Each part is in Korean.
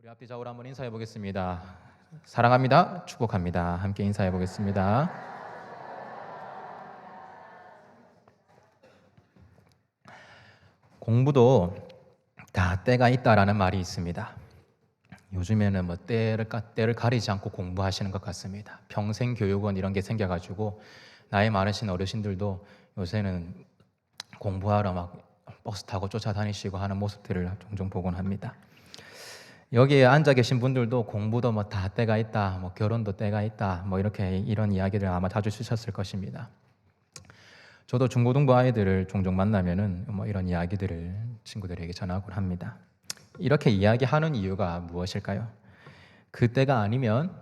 앞뒤 좌우로 한번 인사해 보겠습니다. 사랑합니다. 축복합니다. 함께 인사해 보겠습니다. 공부도 다 때가 있다라는 말이 있습니다. 요즘에는 때를 가리지 않고 공부하시는 것 같습니다. 평생 교육원 이런 게 생겨가지고 나이 많으신 어르신들도 요새는 공부하러 막 버스 타고 쫓아다니시고 하는 모습들을 종종 보곤 합니다. 여기에 앉아 계신 분들도 공부도 다 때가 있다, 결혼도 때가 있다, 이런 이야기를 아마 자주 쓰셨을 것입니다. 저도 중고등부 아이들을 종종 만나면은 이런 이야기들을 친구들에게 전하곤 합니다. 이렇게 이야기하는 이유가 무엇일까요? 그때가 아니면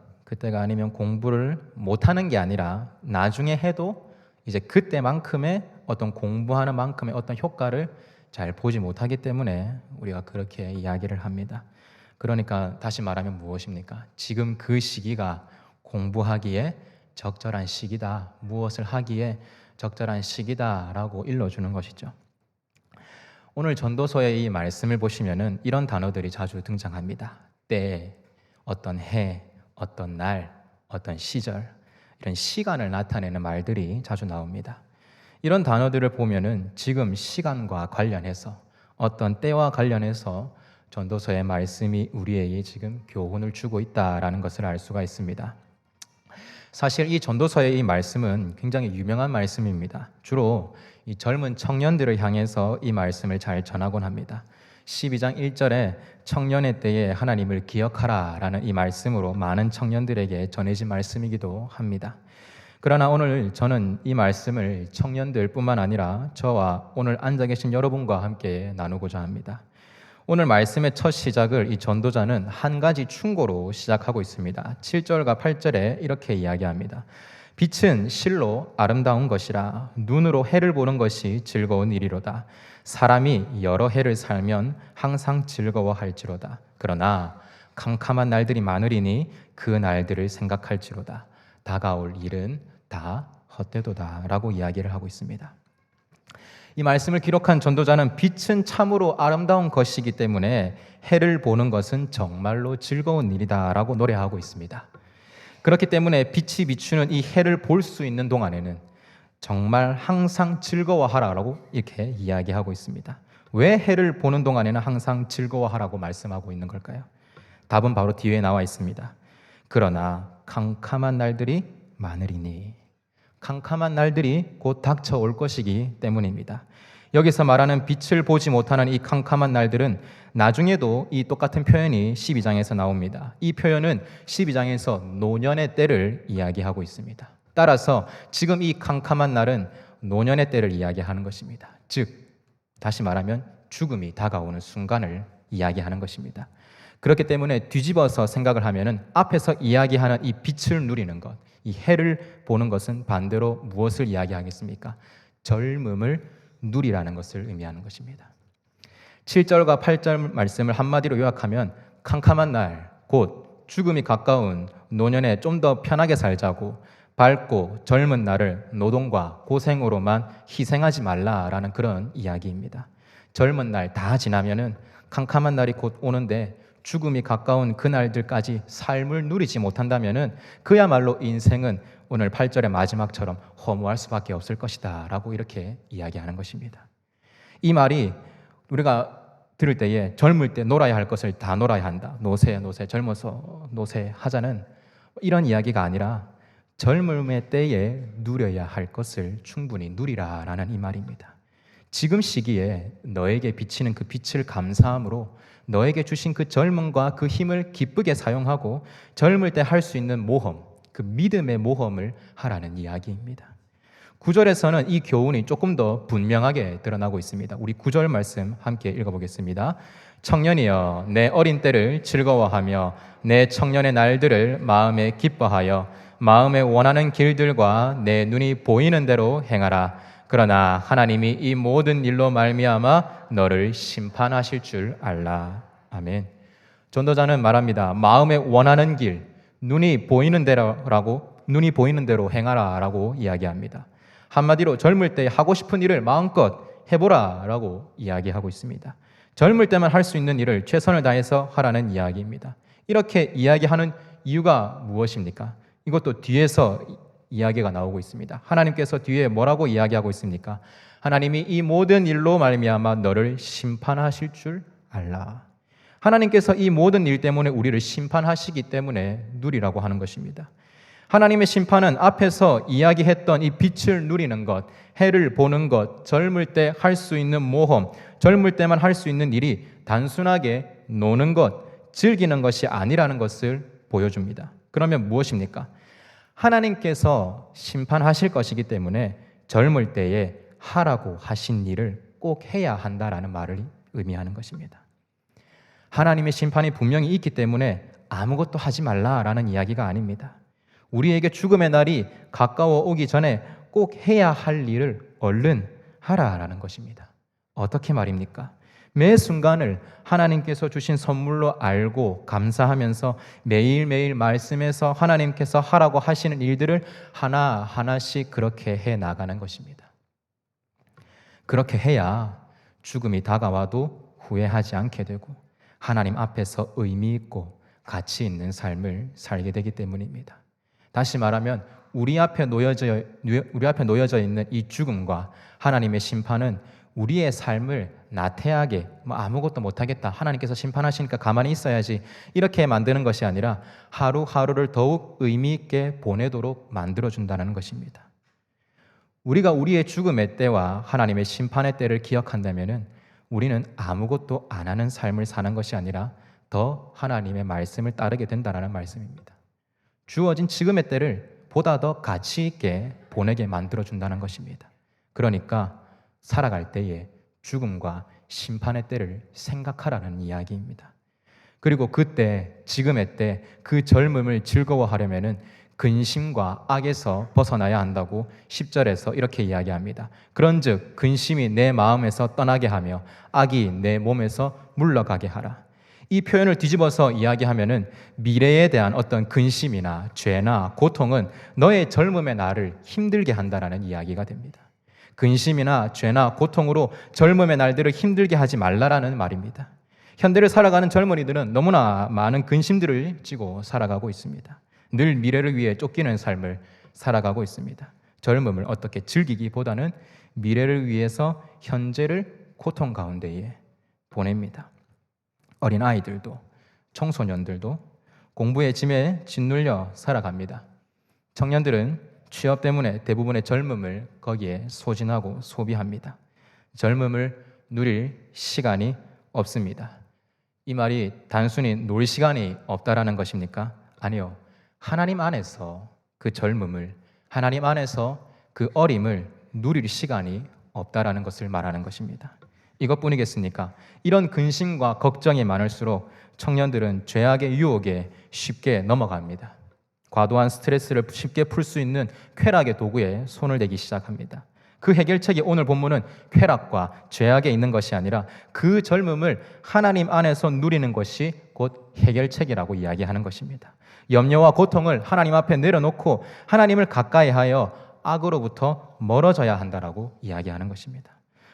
공부를 못하는 게 아니라 나중에 해도 이제 그때만큼의 어떤 공부하는 만큼의 어떤 효과를 잘 보지 못하기 때문에 우리가 그렇게 이야기를 합니다. 그러니까 다시 말하면 무엇입니까? 지금 그 시기가 공부하기에 적절한 시기다, 무엇을 하기에 적절한 시기다라고 일러주는 것이죠. 오늘 전도서의 이 말씀을 보시면은 이런 단어들이 자주 등장합니다. 때, 어떤 해, 어떤 날, 어떤 시절, 이런 시간을 나타내는 말들이 자주 나옵니다. 이런 단어들을 보면은 지금 시간과 관련해서 어떤 때와 관련해서 전도서의 말씀이 우리에게 지금 교훈을 주고 있다라는 것을 알 수가 있습니다. 사실 이 전도서의 이 말씀은 굉장히 유명한 말씀입니다. 주로 이 젊은 청년들을 향해서 이 말씀을 잘 전하곤 합니다. 12장 1절에 청년의 때에 하나님을 기억하라 라는 이 말씀으로 많은 청년들에게 전해진 말씀이기도 합니다. 그러나 오늘 저는 이 말씀을 청년들뿐만 아니라 저와 오늘 앉아 계신 여러분과 함께 나누고자 합니다. 오늘 말씀의 첫 시작을 이 전도자는 한 가지 충고로 시작하고 있습니다. 7절과 8절에 이렇게 이야기합니다. 빛은 실로 아름다운 것이라 눈으로 해를 보는 것이 즐거운 일이로다. 사람이 여러 해를 살면 항상 즐거워할지로다. 그러나 캄캄한 날들이 많으리니 그 날들을 생각할지로다. 다가올 일은 다 헛되도다 라고 이야기를 하고 있습니다. 이 말씀을 기록한 전도자는 빛은 참으로 아름다운 것이기 때문에 해를 보는 것은 정말로 즐거운 일이다 라고 노래하고 있습니다. 그렇기 때문에 빛이 비추는 이 해를 볼 수 있는 동안에는 정말 항상 즐거워하라고 이렇게 이야기하고 있습니다. 왜 해를 보는 동안에는 항상 즐거워하라고 말씀하고 있는 걸까요? 답은 바로 뒤에 나와 있습니다. 그러나 캄캄한 날들이 많으리니, 캄캄한 날들이 곧 닥쳐올 것이기 때문입니다. 여기서 말하는 빛을 보지 못하는 이 캄캄한 날들은 나중에도 이 똑같은 표현이 12장에서 나옵니다. 이 표현은 12장에서 노년의 때를 이야기하고 있습니다. 따라서 지금 이 캄캄한 날은 노년의 때를 이야기하는 것입니다. 즉, 다시 말하면 죽음이 다가오는 순간을 이야기하는 것입니다. 그렇기 때문에 뒤집어서 생각을 하면은 앞에서 이야기하는 이 빛을 누리는 것, 이 해를 보는 것은 반대로 무엇을 이야기하겠습니까? 젊음을 누리라는 것을 의미하는 것입니다. 7절과 8절 말씀을 한마디로 요약하면 캄캄한 날, 곧 죽음이 가까운 노년에 좀 더 편하게 살자고 밝고 젊은 날을 노동과 고생으로만 희생하지 말라라는 그런 이야기입니다. 젊은 날 다 지나면은 캄캄한 날이 곧 오는데 죽음이 가까운 그 날들까지 삶을 누리지 못한다면은 그야말로 인생은 오늘 8절의 마지막처럼 허무할 수밖에 없을 것이다 라고 이렇게 이야기하는 것입니다. 이 말이 우리가 들을 때에 젊을 때 놀아야 할 것을 다 놀아야 한다. 노세 젊어서 노세 하자는 이런 이야기가 아니라 젊음의 때에 누려야 할 것을 충분히 누리라 라는 이 말입니다. 지금 시기에 너에게 비치는 그 빛을 감사함으로 너에게 주신 그 젊음과 그 힘을 기쁘게 사용하고 젊을 때 할 수 있는 모험, 그 믿음의 모험을 하라는 이야기입니다. 9절에서는 이 교훈이 조금 더 분명하게 드러나고 있습니다. 우리 9절 말씀 함께 읽어보겠습니다. 청년이여 내 어린 때를 즐거워하며 내 청년의 날들을 마음에 기뻐하여 마음에 원하는 길들과 내 눈이 보이는 대로 행하라. 그러나 하나님이 이 모든 일로 말미암아 너를 심판하실 줄 알라. 아멘. 전도자는 말합니다. 마음에 원하는 길, 눈이 보이는 대로 행하라라고 이야기합니다. 한마디로 젊을 때 하고 싶은 일을 마음껏 해보라라고 이야기하고 있습니다. 젊을 때만 할 수 있는 일을 최선을 다해서 하라는 이야기입니다. 이렇게 이야기하는 이유가 무엇입니까? 이것도 뒤에서 이야기가 나오고 있습니다. 하나님께서 뒤에 뭐라고 이야기하고 있습니까? 하나님이 이 모든 일로 말미암아 너를 심판하실 줄 알라. 하나님께서 이 모든 일 때문에 우리를 심판하시기 때문에 누리라고 하는 것입니다. 하나님의 심판은 앞에서 이야기했던 이 빛을 누리는 것, 해를 보는 것, 젊을 때 할 수 있는 모험, 젊을 때만 할 수 있는 일이 단순하게 노는 것, 즐기는 것이 아니라는 것을 보여줍니다. 그러면 무엇입니까? 하나님께서 심판하실 것이기 때문에 젊을 때에 하라고 하신 일을 꼭 해야 한다라는 말을 의미하는 것입니다. 하나님의 심판이 분명히 있기 때문에 아무것도 하지 말라라는 이야기가 아닙니다. 우리에게 죽음의 날이 가까워 오기 전에 꼭 해야 할 일을 얼른 하라라는 것입니다. 어떻게 말입니까? 매 순간을 하나님께서 주신 선물로 알고 감사하면서 매일매일 말씀에서 하나님께서 하라고 하시는 일들을 하나하나씩 그렇게 해 나가는 것입니다. 그렇게 해야 죽음이 다가와도 후회하지 않게 되고 하나님 앞에서 의미 있고 가치 있는 삶을 살게 되기 때문입니다. 다시 말하면 우리 앞에 놓여져 있는 이 죽음과 하나님의 심판은 우리의 삶을 나태하게 아무것도 못하겠다, 하나님께서 심판하시니까 가만히 있어야지, 이렇게 만드는 것이 아니라 하루하루를 더욱 의미 있게 보내도록 만들어준다는 것입니다. 우리가 우리의 죽음의 때와 하나님의 심판의 때를 기억한다면 우리는 아무것도 안 하는 삶을 사는 것이 아니라 더 하나님의 말씀을 따르게 된다는 말씀입니다. 주어진 지금의 때를 보다 더 가치 있게 보내게 만들어준다는 것입니다. 그러니까 살아갈 때에 죽음과 심판의 때를 생각하라는 이야기입니다. 그리고 그때, 지금의 때, 그 젊음을 즐거워하려면 근심과 악에서 벗어나야 한다고 10절에서 이렇게 이야기합니다. 그런즉 근심이 내 마음에서 떠나게 하며 악이 내 몸에서 물러가게 하라. 이 표현을 뒤집어서 이야기하면은 미래에 대한 어떤 근심이나 죄나 고통은 너의 젊음의 날을 힘들게 한다라는 이야기가 됩니다. 근심이나 죄나 고통으로 젊음의 날들을 힘들게 하지 말라라는 말입니다. 현대를 살아가는 젊은이들은 너무나 많은 근심들을 지고 살아가고 있습니다. 늘 미래를 위해 쫓기는 삶을 살아가고 있습니다. 젊음을 어떻게 즐기기보다는 미래를 위해서 현재를 고통 가운데에 보냅니다. 어린아이들도 청소년들도 공부의 짐에 짓눌려 살아갑니다. 청년들은 취업 때문에 대부분의 젊음을 거기에 소진하고 소비합니다. 젊음을 누릴 시간이 없습니다. 이 말이 단순히 놀 시간이 없다라는 것입니까? 아니요. 하나님 안에서 그 젊음을, 하나님 안에서 그 어림을 누릴 시간이 없다라는 것을 말하는 것입니다. 이것뿐이겠습니까? 이런 근심과 걱정이 많을수록 청년들은 죄악의 유혹에 쉽게 넘어갑니다. 과도한 스트레스를 쉽게 풀 수 있는 쾌락의 도구에 손을 대기 시작합니다. 그 해결책이 오늘 본문은 쾌락과 죄악에 있는 것이 아니라 그 젊음을 하나님 안에서 누리는 것이 곧 해결책이라고 이야기하는 것입니다. 염려와 고통을 하나님 앞에 내려놓고 하나님을 가까이하여 악으로부터 멀어져야 한다라고 이야기하는 것입니다.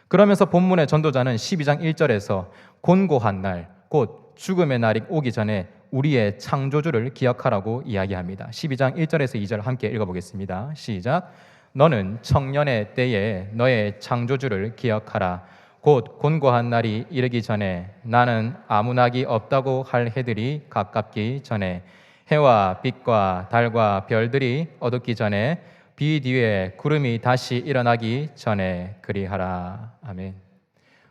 그러면서 본문의 전도자는 12장 1절에서 곤고한 날, 곧 죽음의 날이 오기 전에 우리의 창조주를 기억하라고 이야기합니다. 12장 1절에서 2절 함께 읽어보겠습니다. 시작. 너는 청년의 때에 너의 창조주를 기억하라. 곧 곤고한 날이 이르기 전에 나는 아무 낙이 없다고 할 해들이 가깝기 전에 해와 빛과 달과 별들이 어둡기 전에 비 뒤에 구름이 다시 일어나기 전에 그리하라. 아멘.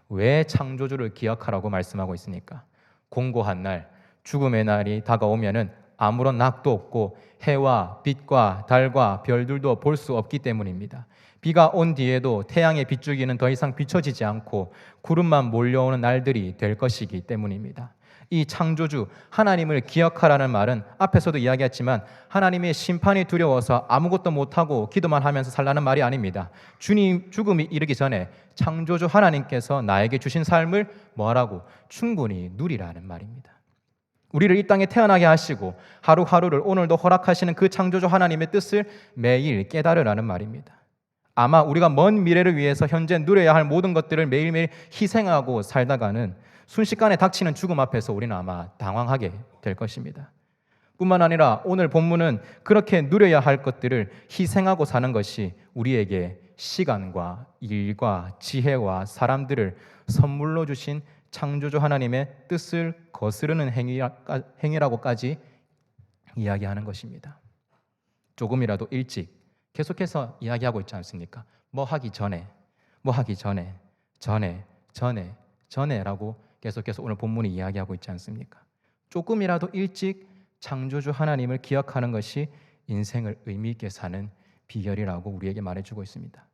왜 창조주를 기억하라고 말씀하고 있습니까? 공고한 날, 죽음의 날이 다가오면은 아무런 낙도 없고 해와 빛과 달과 별들도 볼 수 없기 때문입니다. 비가 온 뒤에도 태양의 빗줄기는 더 이상 비춰지지 않고 구름만 몰려오는 날들이 될 것이기 때문입니다. 이 창조주 하나님을 기억하라는 말은 앞에서도 이야기했지만 하나님의 심판이 두려워서 아무것도 못하고 기도만 하면서 살라는 말이 아닙니다. 주님 죽음이 이르기 전에 창조주 하나님께서 나에게 주신 삶을 뭐하라고? 충분히 누리라는 말입니다. 우리를 이 땅에 태어나게 하시고 하루하루를 오늘도 허락하시는 그 창조주 하나님의 뜻을 매일 깨달으라는 말입니다. 아마 우리가 먼 미래를 위해서 현재 누려야 할 모든 것들을 매일매일 희생하고 살다가는 순식간에 닥치는 죽음 앞에서 우리는 아마 당황하게 될 것입니다. 뿐만 아니라 오늘 본문은 그렇게 누려야 할 것들을 희생하고 사는 것이 우리에게 시간과 일과 지혜와 사람들을 선물로 주신 창조주 하나님의 뜻을 거스르는 행위라고까지 이야기하는 것입니다. 조금이라도 일찍 계속해서 이야기하고 있지 않습니까? 뭐 하기 전에, 뭐 하기 전에, 전에라고 계속해서 오늘 본문이 이야기하고 있지 않습니까? 조금이라도 일찍 창조주 하나님을 기억하는 것이 인생을 의미 있게 사는 비결이라고 우리에게 말해주고 있습니다.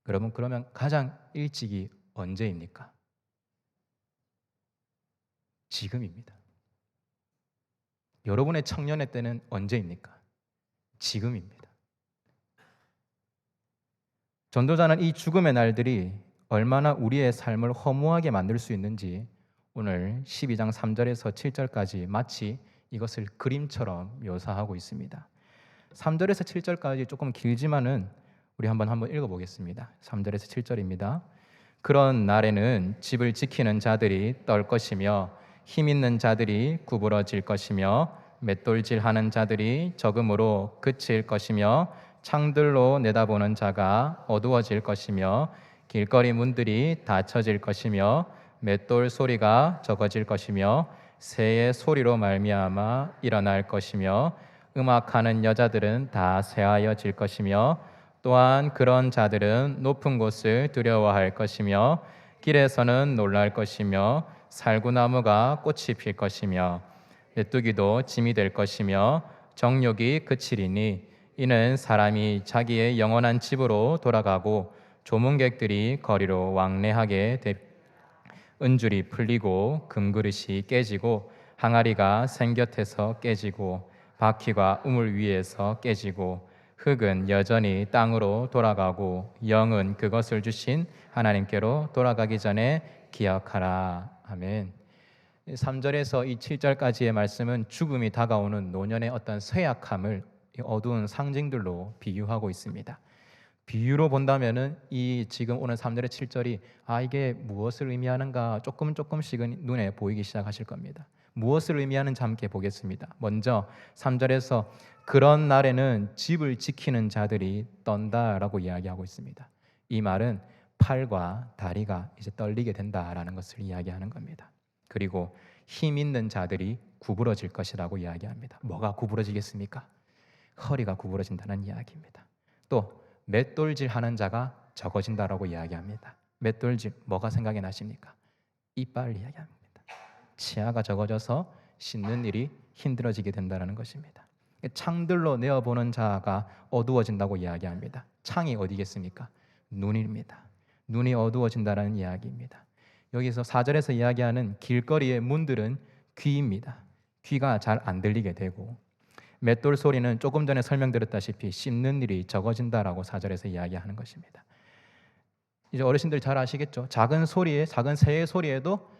여러분, 그러면 가장 일찍이 언제입니까? 지금입니다. 여러분의 청년의 때는 언제입니까? 지금입니다. 전도자는 이 죽음의 날들이 얼마나 우리의 삶을 허무하게 만들 수 있는지 오늘 12장 3절에서 7절까지 마치 이것을 그림처럼 묘사하고 있습니다. 3절에서 7절까지 조금 길지만은 우리 한번 읽어보겠습니다. 3절에서 7절입니다. 그런 날에는 집을 지키는 자들이 떨 것이며 힘 있는 자들이 구부러질 것이며 맷돌질하는 자들이 적음으로 그칠 것이며 창들로 내다보는 자가 어두워질 것이며 길거리 문들이 닫혀질 것이며 맷돌 소리가 적어질 것이며 새의 소리로 말미암아 일어날 것이며 음악하는 여자들은 다 쇠하여질 것이며 또한 그런 자들은 높은 곳을 두려워할 것이며 길에서는 놀랄 것이며 살구나무가 꽃이 필 것이며 메뚜기도 짐이 될 것이며 정욕이 그치리니 이는 사람이 자기의 영원한 집으로 돌아가고 조문객들이 거리로 왕래하게 은줄이 풀리고 금그릇이 깨지고 항아리가 생곁에서 깨지고 바퀴가 우물 위에서 깨지고 흙은 여전히 땅으로 돌아가고 영은 그것을 주신 하나님께로 돌아가기 전에 기억하라. 아멘. 3절에서 이 7절까지의 말씀은 죽음이 다가오는 노년의 어떤 쇠약함을 어두운 상징들로 비유하고 있습니다. 비유로 본다면은 이 지금 오늘 3절의 7절이 이게 무엇을 의미하는가 조금씩은 눈에 보이기 시작하실 겁니다. 무엇을 의미하는지 함께 보겠습니다. 먼저 3절에서 그런 날에는 집을 지키는 자들이 떤다라고 이야기하고 있습니다. 이 말은 팔과 다리가 이제 떨리게 된다라는 것을 이야기하는 겁니다. 그리고 힘 있는 자들이 구부러질 것이라고 이야기합니다. 뭐가 구부러지겠습니까? 허리가 구부러진다는 이야기입니다. 또 맷돌질 하는 자가 적어진다라고 이야기합니다. 맷돌질 뭐가 생각이 나십니까? 이빨 이야기합니다. 치아가 적어져서 씻는 일이 힘들어지게 된다는 것입니다. 창들로 내어보는 자가 어두워진다고 이야기합니다. 창이 어디겠습니까? 눈입니다. 눈이 어두워진다는 이야기입니다. 여기서 4절에서 이야기하는 길거리의 문들은 귀입니다. 귀가 잘 안 들리게 되고 맷돌 소리는 조금 전에 설명드렸다시피 씹는 일이 적어진다라고 4절에서 이야기하는 것입니다. 이제 어르신들 잘 아시겠죠? 작은 새의 소리에도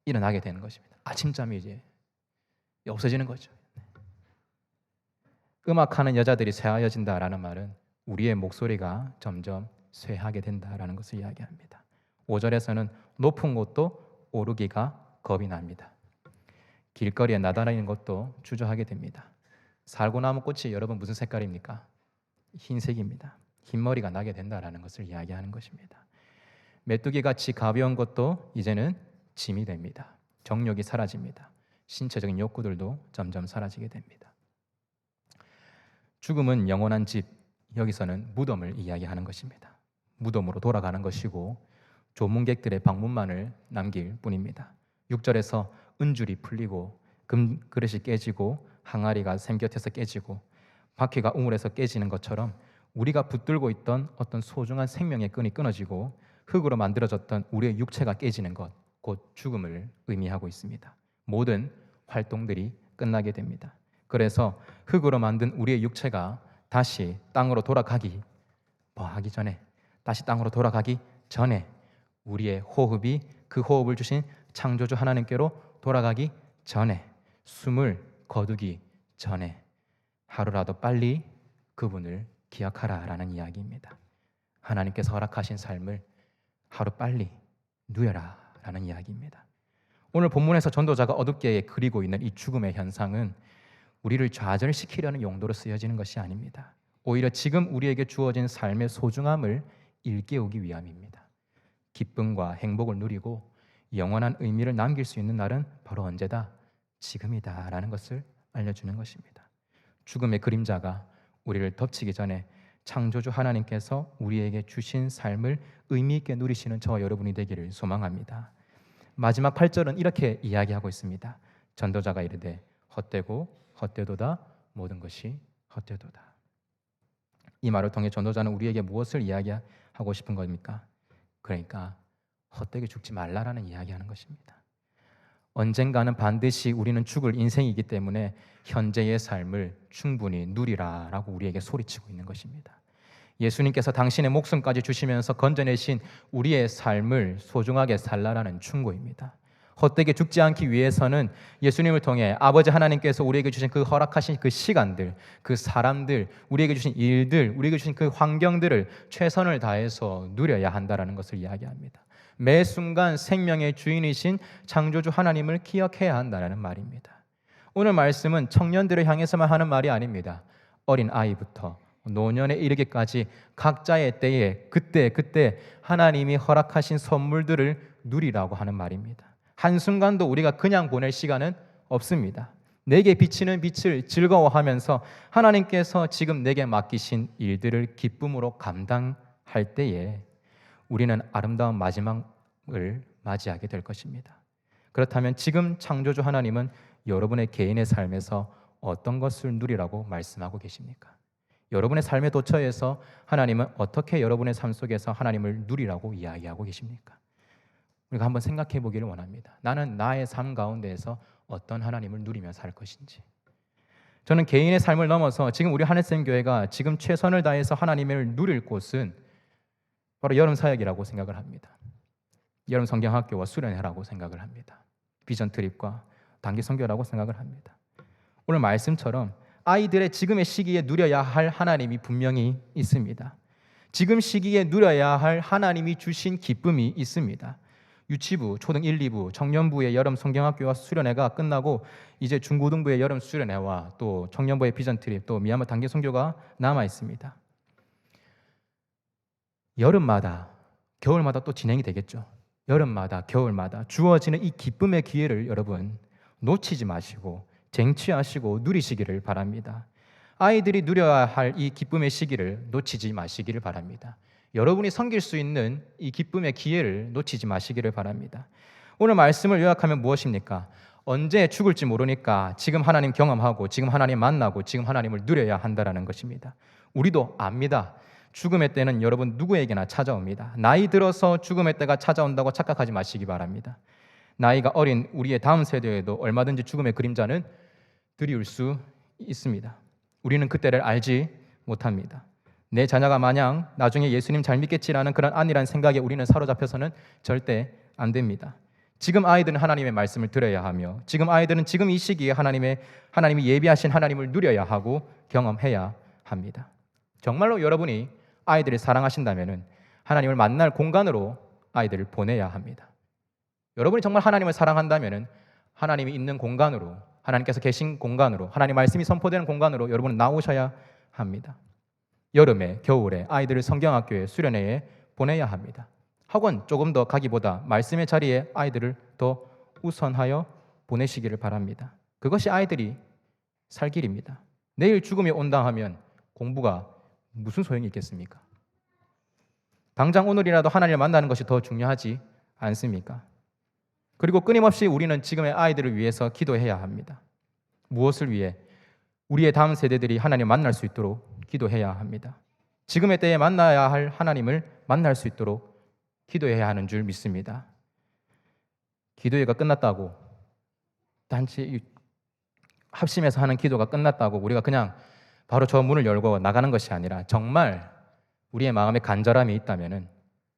일어나게 되는 것입니다. 아침잠이 이제 없어지는 거죠. 음악하는 여자들이 쇠하여진다라는 말은 우리의 목소리가 점점 쇠하게 된다라는 것을 이야기합니다. 5절에서는 높은 곳도 오르기가 겁이 납니다. 길거리에 나다니는 것도 주저하게 됩니다. 살구나무 꽃이 여러분 무슨 색깔입니까? 흰색입니다. 흰머리가 나게 된다라는 것을 이야기하는 것입니다. 메뚜기같이 가벼운 것도 이제는 짐이 됩니다. 정욕이 사라집니다. 신체적인 욕구들도 점점 사라지게 됩니다. 죽음은 영원한 집, 여기서는 무덤을 이야기하는 것입니다. 무덤으로 돌아가는 것이고 조문객들의 방문만을 남길 뿐입니다. 6절에서 은줄이 풀리고 금그릇이 깨지고 항아리가 샘곁에서 깨지고 바퀴가 우물에서 깨지는 것처럼 우리가 붙들고 있던 어떤 소중한 생명의 끈이 끊어지고 흙으로 만들어졌던 우리의 육체가 깨지는 것, 곧 죽음을 의미하고 있습니다. 모든 활동들이 끝나게 됩니다. 그래서 흙으로 만든 우리의 육체가 다시 땅으로 돌아가기 하기 전에, 다시 땅으로 돌아가기 전에 우리의 호흡이 그 호흡을 주신 창조주 하나님께로 돌아가기 전에, 숨을 거두기 전에 하루라도 빨리 그분을 기억하라라는 이야기입니다. 하나님께서 허락하신 삶을 하루 빨리 누려라라는 이야기입니다. 오늘 본문에서 전도자가 어둡게 그리고 있는 이 죽음의 현상은 우리를 좌절시키려는 용도로 쓰여지는 것이 아닙니다. 오히려 지금 우리에게 주어진 삶의 소중함을 일깨우기 위함입니다. 기쁨과 행복을 누리고 영원한 의미를 남길 수 있는 날은 바로 언제다? 지금이다 라는 것을 알려주는 것입니다. 죽음의 그림자가 우리를 덮치기 전에 창조주 하나님께서 우리에게 주신 삶을 의미 있게 누리시는 저와 여러분이 되기를 소망합니다. 마지막 8절은 이렇게 이야기하고 있습니다. 전도자가 이르되 헛되고 헛되도다 모든 것이 헛되도다. 이 말을 통해 전도자는 우리에게 무엇을 이야기하고 싶은 겁니까? 그러니까 헛되게 죽지 말라라는 이야기하는 것입니다. 언젠가는 반드시 우리는 죽을 인생이기 때문에 현재의 삶을 충분히 누리라라고 우리에게 소리치고 있는 것입니다. 예수님께서 당신의 목숨까지 주시면서 건져내신 우리의 삶을 소중하게 살라라는 충고입니다. 헛되게 죽지 않기 위해서는 예수님을 통해 아버지 하나님께서 우리에게 주신 그 허락하신 그 시간들, 그 사람들, 우리에게 주신 일들, 우리에게 주신 그 환경들을 최선을 다해서 누려야 한다라는 것을 이야기합니다. 매 순간 생명의 주인이신 창조주 하나님을 기억해야 한다는 말입니다. 오늘 말씀은 청년들을 향해서만 하는 말이 아닙니다. 어린 아이부터 노년에 이르기까지 각자의 때에 그때 하나님이 허락하신 선물들을 누리라고 하는 말입니다. 한순간도 우리가 그냥 보낼 시간은 없습니다. 내게 비치는 빛을 즐거워하면서 하나님께서 지금 내게 맡기신 일들을 기쁨으로 감당할 때에 우리는 아름다운 마지막을 맞이하게 될 것입니다. 그렇다면 지금 창조주 하나님은 여러분의 개인의 삶에서 어떤 것을 누리라고 말씀하고 계십니까? 여러분의 삶의 도처에서 하나님은 어떻게 여러분의 삶 속에서 하나님을 누리라고 이야기하고 계십니까? 우리가 한번 생각해 보기를 원합니다. 나는 나의 삶 가운데에서 어떤 하나님을 누리며 살 것인지. 저는 개인의 삶을 넘어서 지금 우리 하늘샘교회가 지금 최선을 다해서 하나님을 누릴 곳은 바로 여름 사역이라고 생각을 합니다. 여름 성경학교와 수련회라고 생각을 합니다. 비전 트립과 단기 선교라고 생각을 합니다. 오늘 말씀처럼 아이들의 지금의 시기에 누려야 할 하나님이 분명히 있습니다. 지금 시기에 누려야 할 하나님이 주신 기쁨이 있습니다. 유치부, 초등 1, 2부, 청년부의 여름 성경학교와 수련회가 끝나고 이제 중고등부의 여름 수련회와 또 청년부의 비전 트립, 또 미얀마 단기 선교가 남아 있습니다. 여름마다, 겨울마다 또 진행이 되겠죠. 여름마다, 겨울마다 주어지는 이 기쁨의 기회를 여러분 놓치지 마시고 쟁취하시고 누리시기를 바랍니다. 아이들이 누려야 할 이 기쁨의 시기를 놓치지 마시기를 바랍니다. 여러분이 섬길 수 있는 이 기쁨의 기회를 놓치지 마시기를 바랍니다. 오늘 말씀을 요약하면 무엇입니까? 언제 죽을지 모르니까 지금 하나님 경험하고 지금 하나님 만나고 지금 하나님을 누려야 한다는 것입니다. 우리도 압니다. 죽음의 때는 여러분 누구에게나 찾아옵니다. 나이 들어서 죽음의 때가 찾아온다고 착각하지 마시기 바랍니다. 나이가 어린 우리의 다음 세대에도 얼마든지 죽음의 그림자는 드리울 수 있습니다. 우리는 그때를 알지 못합니다. 내 자녀가 마냥 나중에 예수님 잘 믿겠지라는 그런 안일한 생각에 우리는 사로잡혀서는 절대 안 됩니다. 지금 아이들은 하나님의 말씀을 들어야 하며 지금 아이들은 지금 이 시기에 하나님이 예비하신 하나님을 누려야 하고 경험해야 합니다. 정말로 여러분이 아이들을 사랑하신다면 하나님을 만날 공간으로 아이들을 보내야 합니다. 여러분이 정말 하나님을 사랑한다면 하나님이 있는 공간으로, 하나님께서 계신 공간으로, 하나님 말씀이 선포되는 공간으로 여러분은 나오셔야 합니다. 여름에, 겨울에 아이들을 성경학교에, 수련회에 보내야 합니다. 학원 조금 더 가기보다 말씀의 자리에 아이들을 더 우선하여 보내시기를 바랍니다. 그것이 아이들이 살 길입니다. 내일 죽음이 온다 하면 공부가 무슨 소용이 있겠습니까? 당장 오늘이라도 하나님을 만나는 것이 더 중요하지 않습니까? 그리고 끊임없이 우리는 지금의 아이들을 위해서 기도해야 합니다. 무엇을 위해? 우리의 다음 세대들이 하나님을 만날 수 있도록 기도해야 합니다. 지금의 때에 만나야 할 하나님을 만날 수 있도록 기도해야 하는 줄 믿습니다. 기도회가 끝났다고, 단체 합심해서 하는 기도가 끝났다고 우리가 그냥 바로 저 문을 열고 나가는 것이 아니라 정말 우리의 마음에 간절함이 있다면,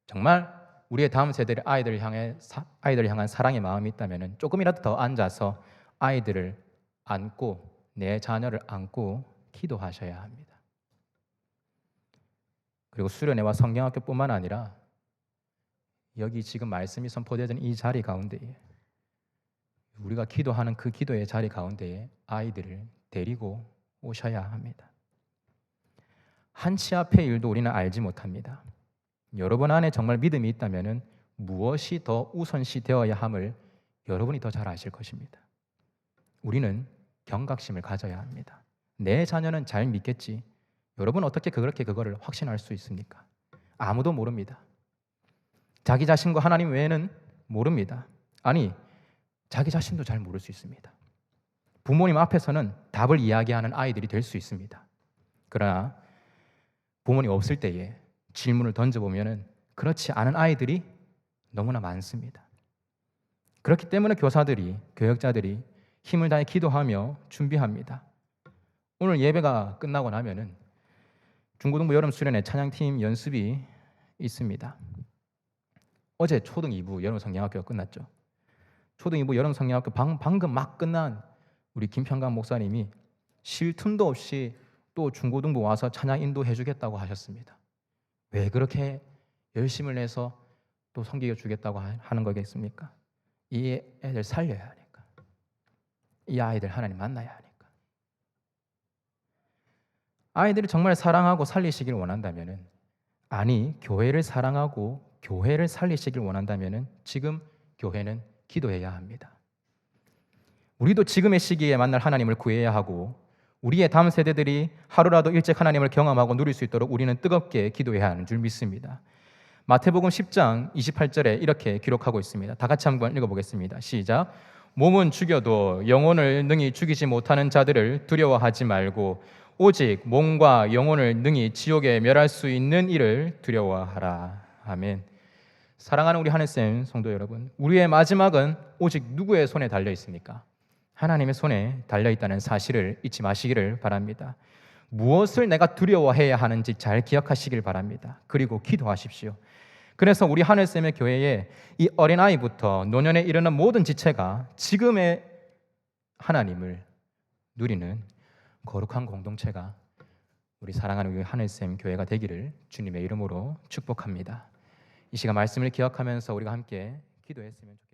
정말 우리의 다음 세대의 아이들을 향한 사랑의 마음이 있다면 조금이라도 더 앉아서 아이들을 안고, 내 자녀를 안고 기도하셔야 합니다. 그리고 수련회와 성경학교뿐만 아니라 여기 지금 말씀이 선포되는 이 자리 가운데에 우리가 기도하는 그 기도의 자리 가운데에 아이들을 데리고 오셔야 합니다. 한치 앞의 일도 우리는 알지 못합니다. 여러분 안에 정말 믿음이 있다면 무엇이 더 우선시 되어야 함을 여러분이 더 잘 아실 것입니다. 우리는 경각심을 가져야 합니다. 내 자녀는 잘 믿겠지. 여러분 어떻게 그렇게 그거를 확신할 수 있습니까? 아무도 모릅니다. 자기 자신과 하나님 외에는 모릅니다. 아니, 자기 자신도 잘 모를 수 있습니다. 부모님 앞에서는 답을 이야기하는 아이들이 될 수 있습니다. 그러나 부모님 없을 때에 질문을 던져보면 그렇지 않은 아이들이 너무나 많습니다. 그렇기 때문에 교사들이, 교역자들이 힘을 다해 기도하며 준비합니다. 오늘 예배가 끝나고 나면은 중고등부 여름 수련회 찬양팀 연습이 있습니다. 어제 초등 2부 여름 성경학교가 끝났죠. 초등 2부 여름 성경학교 방금 막 끝난 우리 김평강 목사님이 쉴 틈도 없이 또 중고등부 와서 찬양 인도해 주겠다고 하셨습니다. 왜 그렇게 열심을 내서 또 섬겨 주겠다고 하는 거겠습니까? 이 애들 살려야 하니까. 이 아이들 하나님 만나야 하니까. 아이들이 정말 사랑하고 살리시길 원한다면은, 아니 교회를 사랑하고 교회를 살리시길 원한다면은 지금 교회는 기도해야 합니다. 우리도 지금의 시기에 만날 하나님을 구해야 하고 우리의 다음 세대들이 하루라도 일찍 하나님을 경험하고 누릴 수 있도록 우리는 뜨겁게 기도해야 하는 줄 믿습니다. 마태복음 10장 28절에 이렇게 기록하고 있습니다. 다 같이 한번 읽어보겠습니다. 시작. 몸은 죽여도 영혼을 능히 죽이지 못하는 자들을 두려워하지 말고 오직 몸과 영혼을 능히 지옥에 멸할 수 있는 이를 두려워하라. 아멘. 사랑하는 우리 하늘쌤 성도 여러분, 우리의 마지막은 오직 누구의 손에 달려 있습니까? 하나님의 손에 달려 있다는 사실을 잊지 마시기를 바랍니다. 무엇을 내가 두려워해야 하는지 잘 기억하시길 바랍니다. 그리고 기도하십시오. 그래서 우리 하늘쌤의 교회에 이 어린아이부터 노년에 이르는 모든 지체가 지금의 하나님을 누리는 거룩한 공동체가 우리 사랑하는 우리 하늘쌤 교회가 되기를 주님의 이름으로 축복합니다. 이 시간 말씀을 기억하면서 우리가 함께 기도했으면 좋겠습니다.